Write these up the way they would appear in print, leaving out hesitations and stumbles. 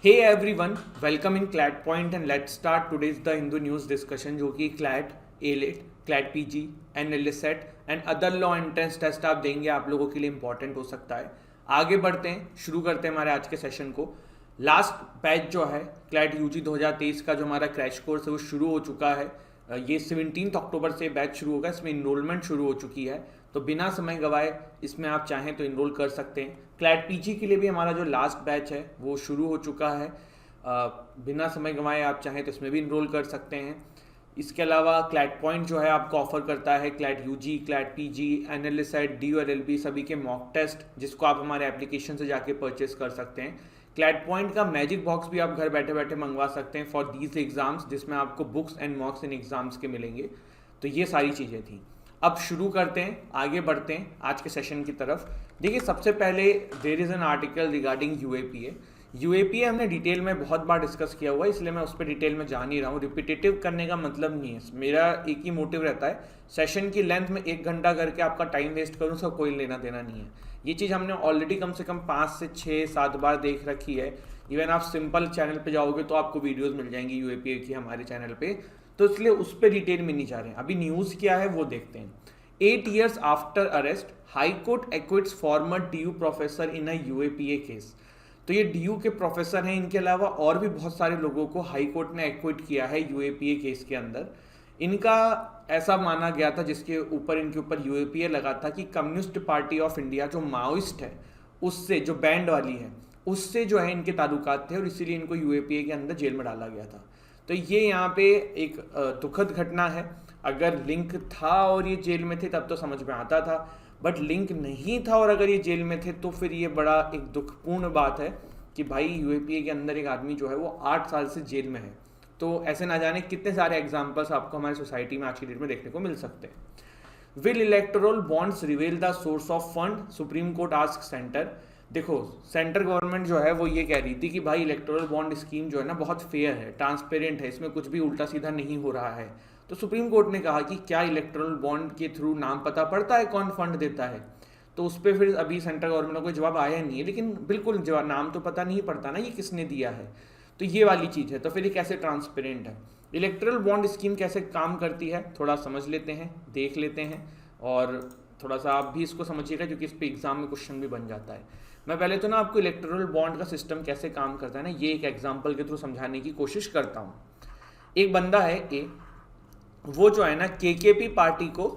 Hey everyone, welcome in CLAT Point and let's start today's The Hindu News discussion जो कि CLAT, ALET, CLAT PG, NLSET and other law entrance test आप देंगे आप लोगों के लिए इंपॉर्टेंट हो सकता है। आगे बढ़ते हैं, शुरू करते हैं हमारे आज के सेशन को। लास्ट बैच जो है CLAT UG 2023 का जो हमारा क्रैश कोर्स है वो शुरू हो चुका है। ये 17 अक्टूबर से बैच शुरू होगा, इसमें इनरोलमेंट शुरू हो चुकी है, तो बिना समय गवाए इसमें आप चाहें तो इनरोल कर सकते हैं। क्लैट पीजी के लिए भी हमारा जो लास्ट बैच है वो शुरू हो चुका है, बिना समय गंवाए आप चाहें तो इसमें भी इनरोल कर सकते हैं। इसके अलावा क्लैट पॉइंट जो है आपको ऑफर करता है CLAT UG, CLAT PG, NLSAT, DULLB सभी के मॉक टेस्ट, जिसको आप हमारे एप्लीकेशन से जाके परचेस कर सकते हैं। क्लैट पॉइंट का मैजिक बॉक्स भी आप घर बैठे बैठे मंगवा सकते हैं फॉर दीज एग्जाम्स, जिसमें आपको बुक्स एंड मॉक्स इन एग्जाम्स के मिलेंगे। तो ये सारी चीज़ें थी। अब शुरू करते हैं, आगे बढ़ते हैं आज के सेशन की तरफ। देखिए, सबसे पहले there is an article regarding UAPA. UAPA हमने डिटेल में बहुत बार डिस्कस किया हुआ है, इसलिए मैं उस पर डिटेल में जा नहीं रहा हूँ। रिपीटेटिव करने का मतलब नहीं है, मेरा एक ही मोटिव रहता है, सेशन की लेंथ में 1 घंटा करके आपका टाइम वेस्ट करूँ, उसका कोई लेना देना नहीं है। ये चीज़ हमने ऑलरेडी कम से कम 5 से 6-7 बार देख रखी है। इवन आप सिंपल चैनल पे जाओगे तो आपको वीडियोस मिल जाएंगी यूएपीए की हमारे चैनल पे, तो इसलिए उस पर डिटेल में नहीं जा रहे हैं। अभी न्यूज़ क्या है वो देखते हैं। 8 years after arrest, High Court acquits former DU professor in a UAPA case। तो ये DU के प्रोफेसर हैं, इनके अलावा और भी बहुत सारे लोगों को हाई कोर्ट ने एक्विट किया है UAPA केस के अंदर। इनका ऐसा माना गया था, जिसके ऊपर इनके ऊपर UAPA लगा था कि कम्युनिस्ट पार्टी ऑफ इंडिया जो माओइस्ट है उससे, जो बैंड वाली है उससे जो है इनके ताल्लुकात थे, और इसीलिए इनको UAPA के अंदर जेल में डाला गया था। तो ये यहाँ पे एक दुखद घटना है। अगर लिंक था और ये जेल में थे तब तो समझ में आता था, बट लिंक नहीं था और अगर ये जेल में थे तो फिर ये बड़ा एक दुखपूर्ण बात है कि भाई UAPA के अंदर एक आदमी जो है वो 8 साल से जेल में है। तो ऐसे ना जाने कितने सारे एग्जाम्पल्स आपको हमारी सोसाइटी में आज की डेट में देखने को मिल सकते हैं। Will electoral bonds reveal the source of fund, supreme court ask centre. देखो, सेंट्रल गवर्नमेंट जो है वो ये कह रही थी कि भाई इलेक्टोरल बॉन्ड स्कीम जो है ना बहुत फेयर है, ट्रांसपेरेंट है, इसमें कुछ भी उल्टा सीधा नहीं हो रहा है। तो सुप्रीम कोर्ट ने कहा कि क्या इलेक्टोरल बॉन्ड के थ्रू नाम पता पड़ता है कौन फंड देता है? तो उस पर फिर अभी सेंट्रल गवर्नमेंट का कोई जवाब आया नहीं है, लेकिन बिल्कुल जवाब, नाम तो पता नहीं पड़ता ना ये किसने दिया है। तो ये वाली चीज़ है, तो फिर ये कैसे ट्रांसपेरेंट है? इलेक्टोरल बॉन्ड स्कीम कैसे काम करती है थोड़ा समझ लेते हैं, देख लेते हैं, और थोड़ा सा आप भी इसको समझिएगा क्योंकि इस पर एग्जाम में क्वेश्चन भी बन जाता है। मैं पहले तो ना आपको इलेक्टोरल बॉन्ड का सिस्टम कैसे काम करता है ना, ये एक एग्जाम्पल के थ्रू समझाने की कोशिश करता हूँ। एक बंदा है ए, वो जो है ना KKP पार्टी को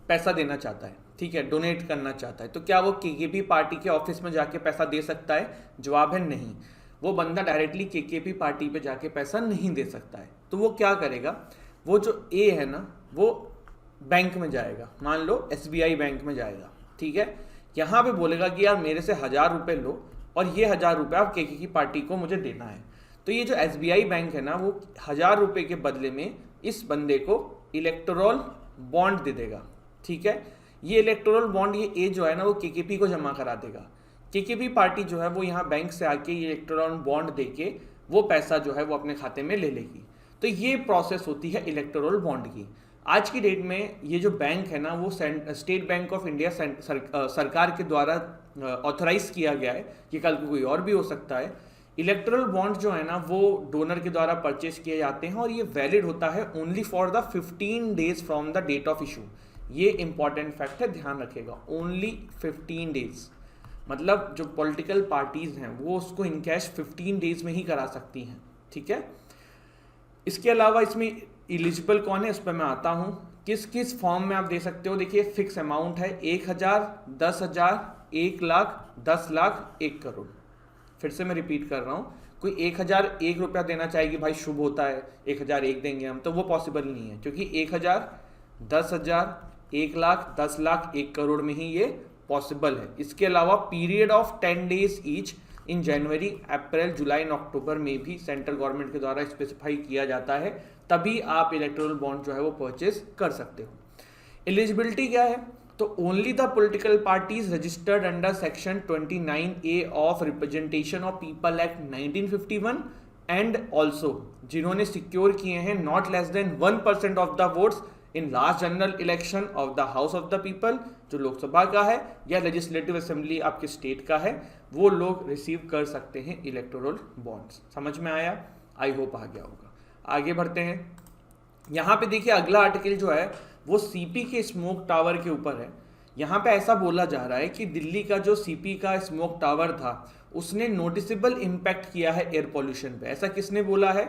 पैसा देना चाहता है, ठीक है, डोनेट करना चाहता है। तो क्या वो KKP पार्टी के ऑफिस में जाके पैसा दे सकता है? जवाब है नहीं। वो बंदा डायरेक्टली KKP पार्टी पे जाके पैसा नहीं दे सकता है। तो वो क्या करेगा, वो जो ए है ना वो बैंक में जाएगा, मान लो SBI बैंक में जाएगा, ठीक है, यहाँ पे बोलेगा कि यार मेरे से 1000 रुपये लो और ये 1000 रुपये आप KKP पार्टी को मुझे देना है। तो ये जो SBI बैंक है ना वो 1000 रुपये के बदले में इस बंदे को इलेक्टोरल बॉन्ड दे देगा, ठीक है। ये इलेक्टोरल बॉन्ड ये ए जो है ना वो KKP को जमा करा देगा। KKP पार्टी जो है वो यहाँ बैंक से आके ये इलेक्टोरल बॉन्ड दे के वो पैसा जो है वो अपने खाते में ले लेगी। तो ये प्रोसेस होती है इलेक्टोरल बॉन्ड की। आज की डेट में ये जो बैंक है ना वो स्टेट बैंक ऑफ इंडिया सरकार के द्वारा ऑथराइज किया गया है, कि कल को कोई और भी हो सकता है। इलेक्टोरल बॉन्ड जो है ना वो डोनर के द्वारा परचेज किए जाते हैं और ये वैलिड होता है only for the 15 days from the date of issue. ये इंपॉर्टेंट फैक्ट है, ध्यान रखेगा, ओनली 15 डेज। मतलब जो पॉलिटिकल पार्टीज हैं वो उसको इन कैश 15 डेज में ही करा सकती हैं, ठीक है। इसके अलावा इसमें एलिजिबल कौन है उस पर मैं आता हूँ। किस किस फॉर्म में आप दे सकते हो? देखिए, फिक्स अमाउंट है 1000, 10,000, 1 लाख, 10 लाख, 1 करोड़। फिर से मैं रिपीट कर रहा हूँ, कोई 1001 रुपया देना चाहेगी, भाई शुभ होता है 1001 देंगे हम, तो वो पॉसिबल नहीं है, क्योंकि 1000, 10,000, 1 लाख, 10 लाख, 1 करोड़ में ही ये पॉसिबल है। इसके अलावा period of 10 days each in January, April, July and October में भी सेंट्रल गवर्नमेंट के द्वारा स्पेसिफाई किया जाता है, तभी आप इलेक्टोरल बॉन्ड जो है वो परचेज कर सकते हो। एलिजिबिलिटी क्या है? तो only the political parties registered under section 29A of representation of people act 1951 and also जिन्होंने सिक्योर किए हैं not less than 1% of the votes in last general election of the house of the people, जो लोकसभा का है या legislative assembly आपके state का है, वो लोग रिसीव कर सकते हैं इलेक्टोरल बॉन्ड्स। समझ में आया? आई होप आ गया होगा। आगे बढ़ते हैं। यहाँ पे देखिए अगला आर्टिकल जो है वो सीपी के स्मोक टावर के ऊपर है। यहाँ पे ऐसा बोला जा रहा है कि दिल्ली का जो सीपी का स्मोक टावर था उसने नोटिसेबल इम्पैक्ट किया है एयर पॉल्यूशन पे। ऐसा किसने बोला है?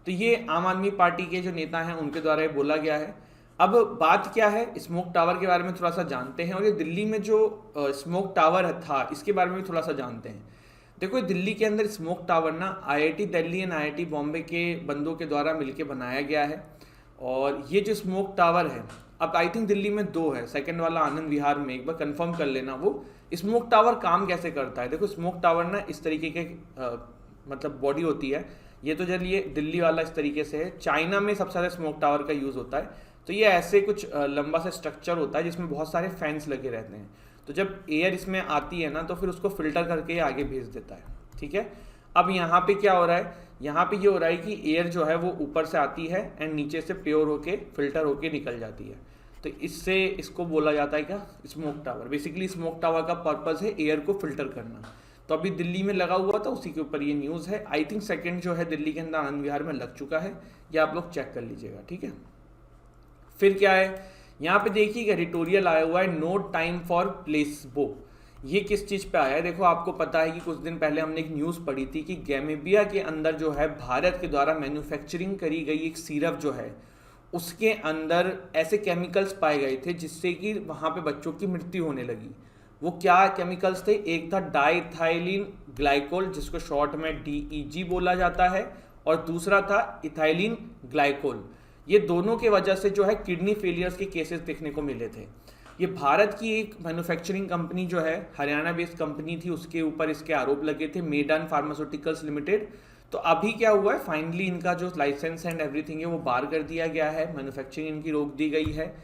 तो ये आम आदमी पार्टी के जो नेता हैं उनके द्वारा ये बोला गया है। अब बात क्या है, स्मोक टावर के बारे में थोड़ा सा जानते हैं, और ये दिल्ली में जो स्मोक टावर था इसके बारे में भी थोड़ा सा जानते हैं। देखो दिल्ली के अंदर स्मोक टावर ना IIT Delhi and IIT Bombay के बंदों के द्वारा मिलकर बनाया गया है। और ये जो स्मोक टावर है, अब आई थिंक दिल्ली में 2 है, सेकंड वाला आनंद विहार में, एक बार कंफर्म कर लेना। वो स्मोक टावर काम कैसे करता है? देखो स्मोक टावर ना इस तरीके के मतलब बॉडी होती है। ये तो चलिए दिल्ली वाला इस तरीके से है। चाइना में सबसे ज़्यादा स्मोक टावर का यूज़ होता है। तो ये ऐसे कुछ लंबा सा स्ट्रक्चर होता है जिसमें बहुत सारे फैंस लगे रहते हैं। तो जब एयर इसमें आती है ना तो फिर उसको फिल्टर करके आगे भेज देता है। ठीक है, अब यहाँ पे क्या हो रहा है? यहाँ पे ये हो रहा है कि एयर जो है वो ऊपर से आती है एंड नीचे से प्योर होके फिल्टर होके निकल जाती है। तो इससे इसको बोला जाता है क्या? Smoke tower. Basically smoke tower का पर्पस है एयर को फिल्टर करना। तो अभी दिल्ली में लगा हुआ था, उसी के ऊपर ये न्यूज़ है। आई थिंक सेकंड जो है दिल्ली के अंदर आनंद विहार में लग चुका है, ये आप लोग चेक कर लीजिएगा। ठीक है, फिर क्या है यहाँ पे देखिए एडिटोरियल आया हुआ है, नो टाइम फॉर प्लेसबो। ये किस चीज़ पे आया है? देखो आपको पता है कि कुछ दिन पहले हमने एक न्यूज़ पढ़ी थी कि गैमेबिया के अंदर जो है भारत के द्वारा मैन्युफैक्चरिंग करी गई एक सिरप जो है उसके अंदर ऐसे केमिकल्स पाए गए थे जिससे कि वहाँ पे बच्चों की मृत्यु होने लगी। वो क्या केमिकल्स थे? एक था डाइथाइलिन ग्लाइकोल, जिसको शॉर्ट में DEG बोला जाता है, और दूसरा था इथाइलिन ग्लाइकोल। ये दोनों के वजह से जो है किडनी फेलियर्स के केसेस देखने को मिले थे। ये भारत की एक मैन्युफैक्चरिंग कंपनी जो है, हरियाणा बेस्ड कंपनी थी, उसके ऊपर इसके आरोप लगे थे, मेडन फार्मास्यूटिकल्स लिमिटेड। तो अभी क्या हुआ है, फाइनली इनका जो लाइसेंस एंड एवरीथिंग है वो बार कर दिया गया है, मैन्युफैक्चरिंग इनकी रोक दी गई है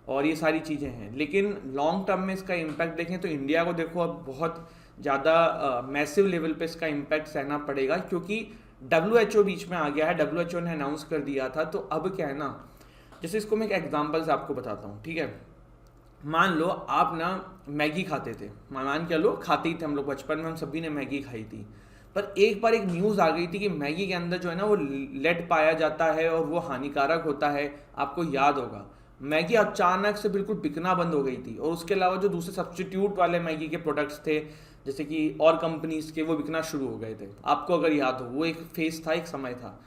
और ये सारी चीज़ें हैं। लेकिन लॉन्ग टर्म में इसका इम्पैक्ट देखें तो इंडिया को देखो अब बहुत ज़्यादा मैसिव लेवल पे इसका इम्पैक्ट सहना पड़ेगा, क्योंकि WHO बीच में आ गया है। WHO ने अनाउंस कर दिया था। तो अब क्या है ना, जैसे इसको मैं एक एग्जाम्पल से आपको बताता हूँ। ठीक है, मान लो आप ना मैगी खाते थे, मान क्या लो खाते ही थे हम लोग, बचपन में हम सभी ने मैगी खाई थी। पर एक बार एक न्यूज़ आ गई थी कि मैगी के अंदर जो है ना वो लेड पाया जाता है और वो हानिकारक होता है। आपको याद होगा मैगी अचानक से बिल्कुल बिकना बंद हो गई थी, और उसके अलावा जो दूसरे सब्स्टिट्यूट वाले मैगी के प्रोडक्ट्स थे जैसे कि और कंपनीज के, वो बिकना शुरू हो गए थे। आपको अगर याद हो, वो एक फेज था, एक समय था।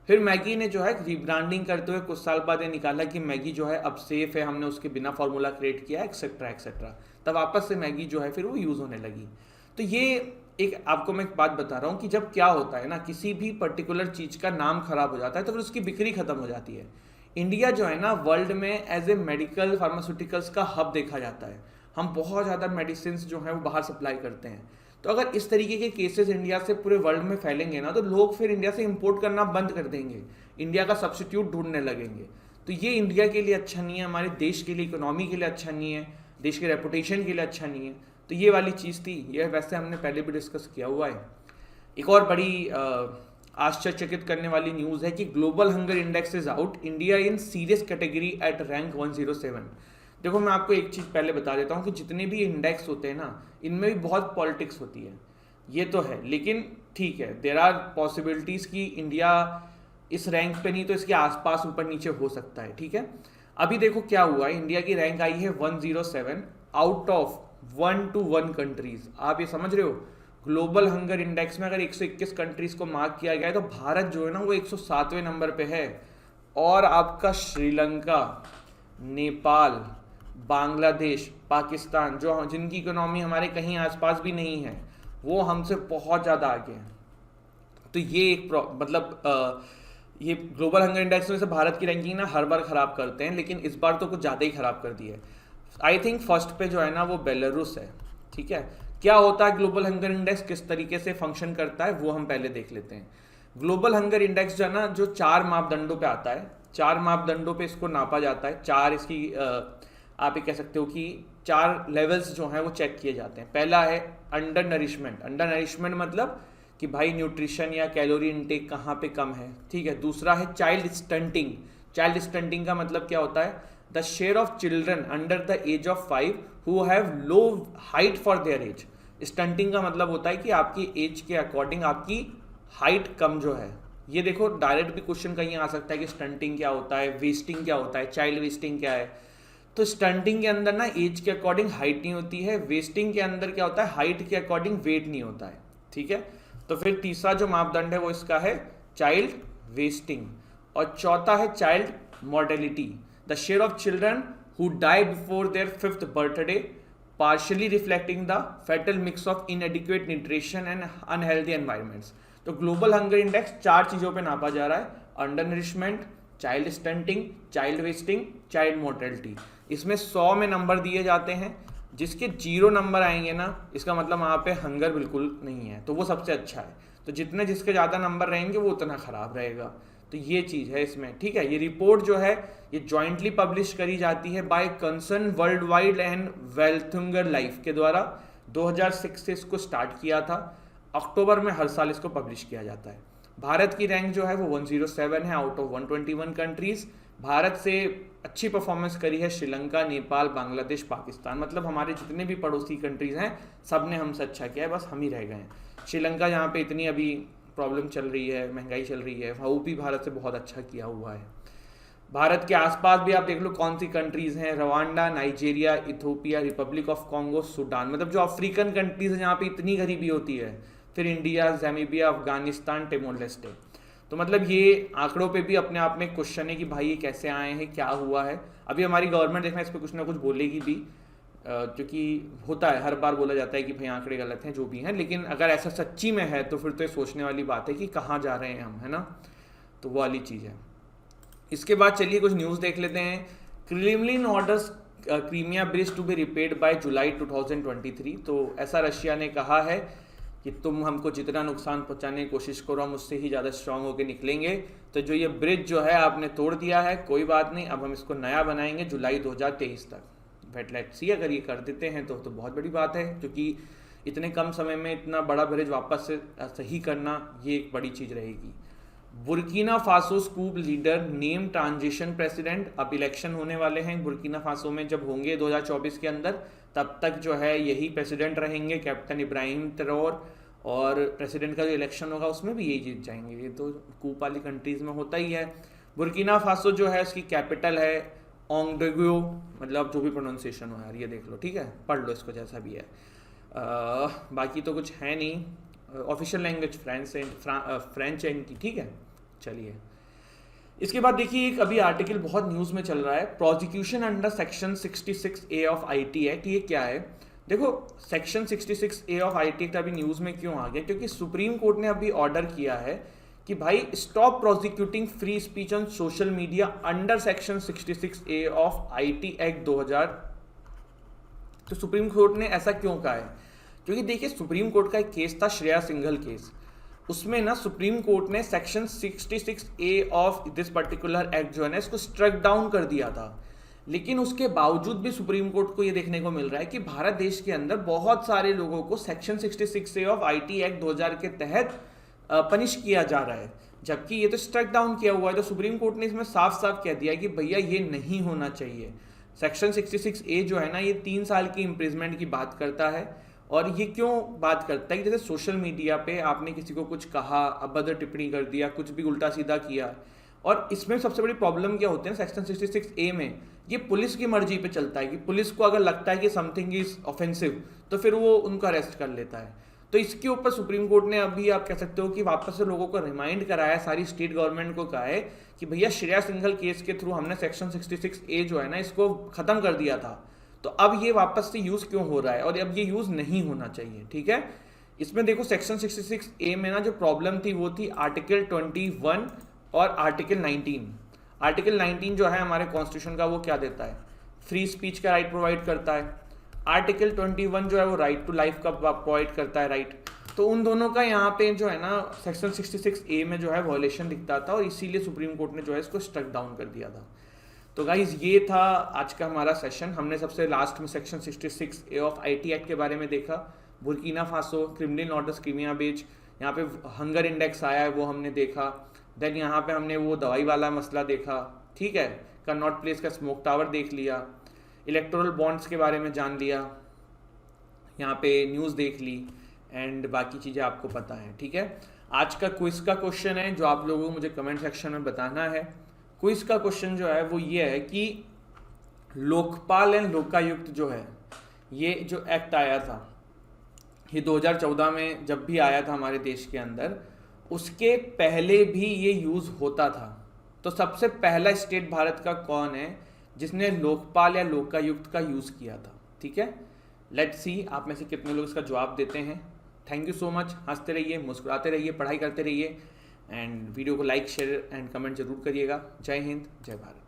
फिर मैगी ने जो है रीब्रांडिंग करते हुए कुछ साल बाद ये निकाला कि मैगी जो है अब सेफ है, हमने उसके बिना फार्मूला क्रिएट किया, एक्सेट्रा एक्सेट्रा। तब वापस से मैगी जो है फिर वो यूज़ होने लगी। तो ये एक आपको मैं एक बात बता रहा हूँ कि जब क्या होता है ना, किसी भी पर्टिकुलर चीज़ का नाम खराब हो जाता है तो फिर उसकी बिक्री खत्म हो जाती है। इंडिया जो है ना वर्ल्ड में एज ए मेडिकल फार्मास्यूटिकल्स का हब देखा जाता है। हम बहुत ज़्यादा मेडिसिन जो हैं वो बाहर सप्लाई करते हैं। तो अगर इस तरीके के केसेस इंडिया से पूरे वर्ल्ड में फैलेंगे ना तो लोग फिर इंडिया से इंपोर्ट करना बंद कर देंगे, इंडिया का सब्स्टिट्यूट ढूंढने लगेंगे। तो ये इंडिया के लिए अच्छा नहीं है, हमारे देश के लिए, इकोनॉमी के लिए अच्छा नहीं है, देश के रेपुटेशन के लिए अच्छा नहीं है। तो ये वाली चीज़ थी। यह वैसे हमने पहले भी डिस्कस किया हुआ है। एक और बड़ी आश्चर्यचकित करने वाली न्यूज़ है कि global hunger index is out, India in serious category at rank 107। देखो मैं आपको एक चीज़ पहले बता देता हूँ कि जितने भी इंडेक्स होते हैं ना, इनमें भी बहुत पॉलिटिक्स होती है, ये तो है। लेकिन ठीक है, देयर आर पॉसिबिलिटीज़ कि इंडिया इस रैंक पे नहीं तो इसके आसपास ऊपर नीचे हो सकता है। ठीक है, अभी देखो क्या हुआ है, इंडिया की रैंक आई है 107 आउट ऑफ 1 कंट्रीज। आप ये समझ रहे हो, ग्लोबल हंगर इंडेक्स में अगर 121 कंट्रीज को मार्क किया गया है तो भारत जो है ना वो 107वें नंबर पे है। और आपका श्रीलंका, नेपाल, बांग्लादेश, पाकिस्तान, जो जिनकी इकोनॉमी हमारे कहीं आसपास भी नहीं है, वो हमसे बहुत ज़्यादा आगे हैं। तो ये एक मतलब ये ग्लोबल हंगर इंडेक्स में से भारत की रैंकिंग ना हर बार ख़राब करते हैं, लेकिन इस बार तो कुछ ज़्यादा ही ख़राब कर दी है। आई थिंक फर्स्ट पे जो है ना वो बेलारूस है। ठीक है, क्या होता है ग्लोबल हंगर इंडेक्स, किस तरीके से फंक्शन करता है, वो हम पहले देख लेते हैं। ग्लोबल हंगर इंडेक्स जो है ना, जो 4 मापदंडों पे आता है, 4 मापदंडों पे इसको नापा जाता है। 4 इसकी आप ये कह सकते हो कि 4 लेवल्स जो हैं वो चेक किए जाते हैं। पहला है अंडर नरिशमेंट। अंडर नरिशमेंट मतलब कि भाई न्यूट्रिशन या कैलोरी इनटेक कहाँ पे कम है। ठीक है, दूसरा है चाइल्ड स्टंटिंग। चाइल्ड स्टंटिंग का मतलब क्या होता है, the share of children under the age of 5 who have low height for their age. Stunting का मतलब होता है कि आपकी एज के अकॉर्डिंग आपकी हाइट कम जो है। ये देखो डायरेक्ट भी क्वेश्चन कहीं आ सकता है कि स्टंटिंग क्या होता है, वेस्टिंग क्या होता है, चाइल्ड वेस्टिंग क्या है। तो स्टंटिंग के अंदर ना एज के अकॉर्डिंग हाइट नहीं होती है, वेस्टिंग के अंदर क्या होता है, हाइट के अकॉर्डिंग वेट नहीं होता है। ठीक है, तो फिर तीसरा जो मापदंड है वो इसका है चाइल्ड वेस्टिंग, और चौथा है child mortality. The share of children who die before their 5th birthday partially reflecting the fatal mix of inadequate nutrition and unhealthy environments। तो ग्लोबल हंगर इंडेक्स 4 चीजों पे नापा जा रहा है, under nourishment, child stunting, child wasting, child mortality. इसमें 100 में number दिए जाते हैं, जिसके 0 नंबर आएंगे ना इसका मतलब वहाँ पे हंगर बिल्कुल नहीं है, तो वो सबसे अच्छा है। तो जितने जिसके ज़्यादा नंबर रहेंगे वो उतना खराब रहेगा। तो ये चीज़ है इसमें। ठीक है, ये रिपोर्ट जो है ये जॉइंटली पब्लिश करी जाती है by Concern Worldwide and Welthungerhilfe के द्वारा। 2006 से इसको स्टार्ट किया था, अक्टूबर में हर साल इसको पब्लिश किया जाता है। भारत की रैंक जो है वो 107 है आउट ऑफ 121 कंट्रीज। भारत से अच्छी परफॉर्मेंस करी है श्रीलंका, नेपाल, बांग्लादेश, पाकिस्तान, मतलब हमारे जितने भी पड़ोसी कंट्रीज हैं सब ने हमसे अच्छा किया है, बस हम ही रह गए हैं। श्रीलंका जहाँ पे इतनी अभी प्रॉब्लम चल रही है, महंगाई चल रही है, वो भी भारत से बहुत अच्छा किया हुआ है। भारत के आसपास भी आप देख लो कौन सी कंट्रीज हैं, Rwanda, Nigeria, Ethiopia, Republic of Congo, Sudan, मतलब जो अफ्रीकन कंट्रीज हैं जहाँ पे इतनी गरीबी होती है। फिर इंडिया, ज़ाम्बिया, अफगानिस्तान, टिमोर लेस्टे। तो मतलब ये आंकड़ों पे भी अपने आप में क्वेश्चन है कि भाई ये कैसे आए हैं, क्या हुआ है। अभी हमारी गवर्नमेंट देखना इस पर कुछ ना कुछ बोलेगी भी, क्योंकि होता है हर बार बोला जाता है कि भाई आंकड़े गलत हैं जो भी हैं, लेकिन अगर ऐसा सच्ची में है तो फिर तो ये सोचने वाली बात है कि कहाँ जा रहे हैं हम, है ना। तो वो वाली चीज़ है। इसके बाद चलिए कुछ न्यूज़ देख लेते हैं। Kremlin orders Crimea bridge to be repaired by July 2023। तो ऐसा रशिया ने कहा है कि तुम हमको जितना नुकसान पहुंचाने की कोशिश करो हम उससे ही ज़्यादा स्ट्रांग होकर निकलेंगे। तो जो ये ब्रिज जो है आपने तोड़ दिया है कोई बात नहीं, अब हम इसको नया बनाएंगे जुलाई 2023 तक। बट लेट्स सी, अगर ये कर देते हैं तो बहुत बड़ी बात है, क्योंकि इतने कम समय में इतना बड़ा ब्रिज वापस से सही करना ये एक बड़ी चीज़ रहेगी। Burkina Faso scoop leader name transition president. अब इलेक्शन होने वाले हैं बुर्किना फासो में, जब होंगे 2024 के अंदर, तब तक जो है यही प्रेसिडेंट रहेंगे, कैप्टन इब्राहिम ट्रेओर, और प्रेसिडेंट का जो इलेक्शन होगा उसमें भी यही जीत जाएंगे। ये तो कूप वाली कंट्रीज में होता ही है। बुर्किना फासो जो है उसकी कैपिटल है ओंगडोग्यो, मतलब जो भी प्रोनाउंसिएशन हो यार ये देख लो, ठीक है, पढ़ लो इसको जैसा भी है। बाकी तो कुछ है नहीं। ऑफिशियल लैंग्वेज फ्रेंच है इनकी, ठीक है। चलिए इसके बाद देखिए एक अभी आर्टिकल बहुत न्यूज़ में चल रहा है, prosecution under section 66A of IT act. ये क्या है, देखो section 66A of IT act अभी न्यूज़ में क्यों आ गया, क्योंकि सुप्रीम कोर्ट ने अभी ऑर्डर किया है कि भाई stop prosecuting free speech on social media under section 66A of IT act 2000। तो सुप्रीम कोर्ट ने ऐसा क्यों कहा है, क्योंकि देखिए सुप्रीम कोर्ट का एक केस था श्रेया सिंघल केस, उसमें ना सुप्रीम कोर्ट ने section 66A of this particular act जो है ना इसको स्ट्रक डाउन कर दिया था। लेकिन उसके बावजूद भी सुप्रीम कोर्ट को ये देखने को मिल रहा है कि भारत देश के अंदर बहुत सारे लोगों को section 66A of IT act 2000 के तहत पनिश किया जा रहा है, जबकि ये तो स्ट्रक डाउन किया हुआ है। तो सुप्रीम कोर्ट ने इसमें साफ साफ कह दिया कि भैया ये नहीं होना चाहिए। सेक्शन 66A जो है ना ये 3 साल की इम्प्रिजमेंट की बात करता है, और ये क्यों बात करता है कि जैसे सोशल मीडिया पे आपने किसी को कुछ कहा, अभद्र टिप्पणी कर दिया, कुछ भी उल्टा सीधा किया, और इसमें सबसे बड़ी प्रॉब्लम क्या होती है सेक्शन 66A में, ये पुलिस की मर्जी पे चलता है कि पुलिस को अगर लगता है कि समथिंग इज ऑफेंसिव तो फिर वो उनको अरेस्ट कर लेता है। तो इसके ऊपर सुप्रीम कोर्ट ने अभी आप कह सकते हो कि वापस से लोगों को रिमाइंड कराया, सारी स्टेट गवर्नमेंट को कहा है कि भैया श्रेया सिंघल केस के थ्रू हमने सेक्शन 66A जो है ना इसको खत्म कर दिया था, तो अब ये वापस से यूज क्यों हो रहा है, और अब ये यूज नहीं होना चाहिए, ठीक है। इसमें देखो सेक्शन 66A में ना जो प्रॉब्लम थी वो थी आर्टिकल 21 और आर्टिकल 19। आर्टिकल 19 जो है हमारे कॉन्स्टिट्यूशन का वो क्या देता है, फ्री स्पीच का राइट प्रोवाइड करता है। आर्टिकल 21 जो है वो राइट टू लाइफ का प्रोवाइड करता है, राइट। तो उन दोनों का यहाँ पे जो है ना सेक्शन 66A में जो है वॉयलेशन दिखता था, और इसीलिए सुप्रीम कोर्ट ने जो है इसको स्ट्रक डाउन कर दिया था। तो गाइज ये था आज का हमारा सेशन। हमने सबसे लास्ट में section 66A of IT act के बारे में देखा, Burkina Faso, criminal orders Crimea bridge, यहाँ पे हंगर इंडेक्स आया है वो हमने देखा, देन यहाँ पे हमने वो दवाई वाला मसला देखा, ठीक है, कनॉट प्लेस का स्मोक टावर देख लिया, इलेक्टोरल बॉन्ड्स के बारे में जान लिया, यहाँ पे न्यूज़ देख ली एंड बाकी चीज़ें आपको पता है। ठीक है, आज का क्विज का क्वेश्चन है जो आप लोगों को मुझे कमेंट सेक्शन में बताना है। क्विज का क्वेश्चन जो है वो ये है कि लोकपाल एंड लोकायुक्त जो है, ये जो एक्ट आया था ये 2014 में जब भी आया था हमारे देश के अंदर, उसके पहले भी ये यूज़ होता था। तो सबसे पहला स्टेट भारत का कौन है जिसने लोकपाल या लोकायुक्त का यूज़ किया था? ठीक है, लेट्स सी आप में से कितने लोग इसका जवाब देते हैं। थैंक यू सो मच, हंसते रहिए, मुस्कुराते रहिए, पढ़ाई करते रहिए एंड वीडियो को लाइक शेयर एंड कमेंट जरूर करिएगा। जय हिंद, जय भारत।